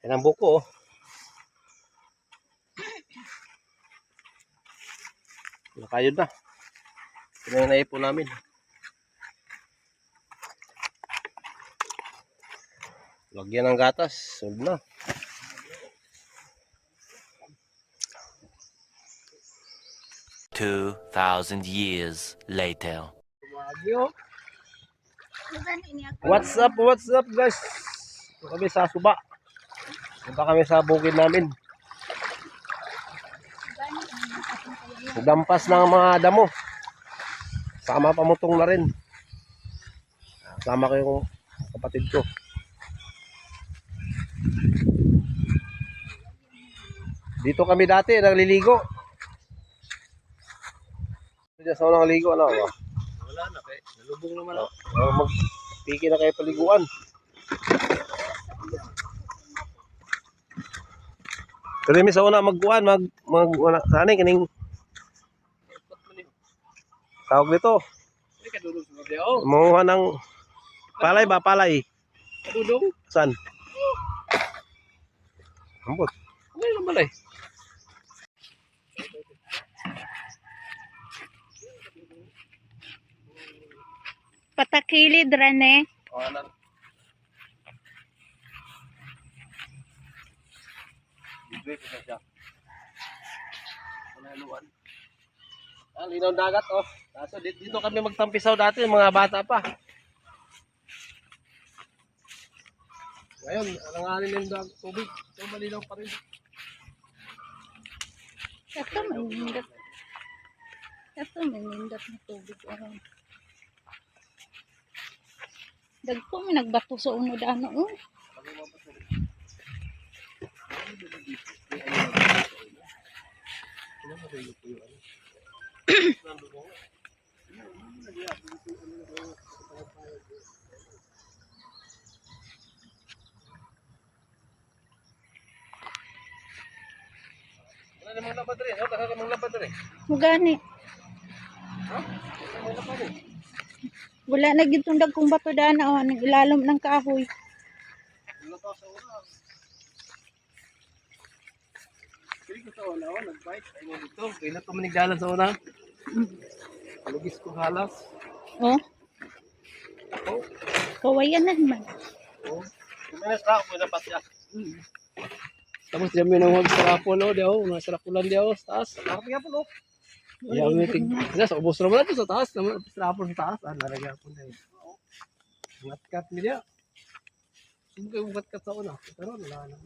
Yan ang buko, oh. Nakayod na. Ito na yung naipon namin. Lagyan ng gatas. Sunod na. $2,000 later. What's up guys? Ito kami sa Suba. Punta kami sa bukid namin. Dampas ng mga damo. Sama pamutong na rin. Sama ko yung kapatid ko. Dito kami dati nagliligo. Diyan sa unang ligo, ano ba? Wala na kay nalubong naman ako. Magpiki na kayo paliguan. Kasi mi sa una magkuhan, sana kining tawag dito. Hindi ka dulog sa video. Manguha ng palay ba? Palay. Dulong? Saan? Ambot. Ano yung malay? Patakilid rane. O anak. Bibig ko na siya. Panaluan. Linaw dagat, oh. Kaso dito kami magtampisaw dati, mga bata pa. Ngayon, alanganin yung tubig. Ito malinaw pa rin. Ito manindot. Ito manindot na tubig. Dagko may nagbato sa unod ano. Oh. Wala namang lapad rin, oh. Wala namang lapad rin. Mugani. Wala na gitong dagkong bato dana oh, nang ilalom ng kahoy. Wala pa sa una. Kaya ko sa una, oh. Nag-bite. Ay mo dito. Kaya na ito manigdalan sa una. Lugis ko halas. Oh, Oh. kawayan na naman. Oh. Kuminas na ako na pati ah. Tapos diyan may nang sarapon o diyo, mga sarapulan diyo sa taas. Nakapagya po, no? Iya mo ting. Sa ubos na naman sa taas, naman sarapon sa taas, laragyan po diyo. Ngat-kat mi diya. Sumugay mo kat-kat sa una. Pero wala na.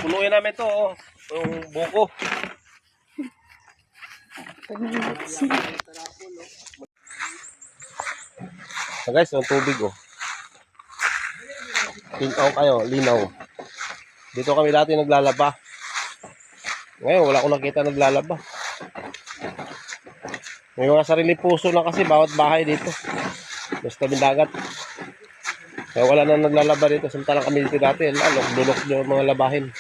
Punuin namin to, oh. Yung buko. So guys, yung tubig, oh. Linaw kayo, linaw. Dito kami dati naglalaba. Ngayon, wala akong nakita naglalaba. May mga sarili puso na kasi bawat bahay dito. Basta dagat. Kaya wala na naglalaba dito. Samantalang kami dito dati. Lulok yung mga labahin.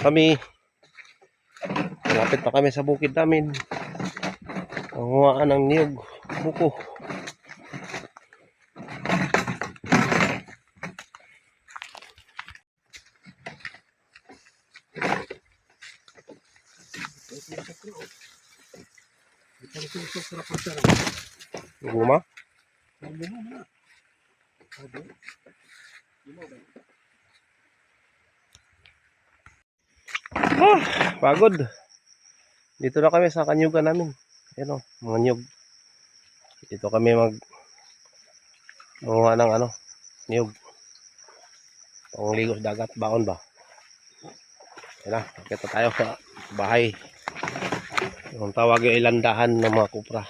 Kami malapit na kami sa bukid namin. Panguhaan ng niyog, buko. Guma? Pagod. Dito na kami sa kanyugan namin. Ayan o, mga nyug. Dito kami manguha ng niyog. Pangligo sa dagat, baon ba? Ayan na, nakita tayo sa bahay. Yung tawag ay landahan ng mga kupra.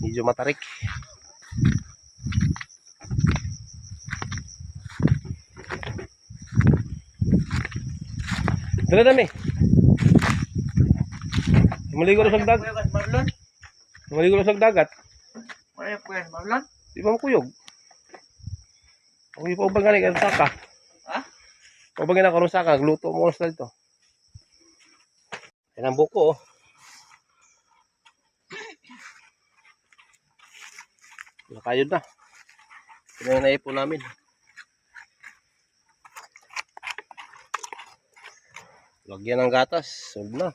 Medyo matarik. Dala dami. Maligo sa dagat. Maligo sa dagat. Wala po yan, Marlon? Di ba makuyog? Okay, pa ba nga ng saka? Ha? Pa ba nga na karong saka? Gluto mo sa dito. Yan ang buko, oh. Nakayod na. Ito na yung naipon namin. Lagyan ng gatas. Huwag na.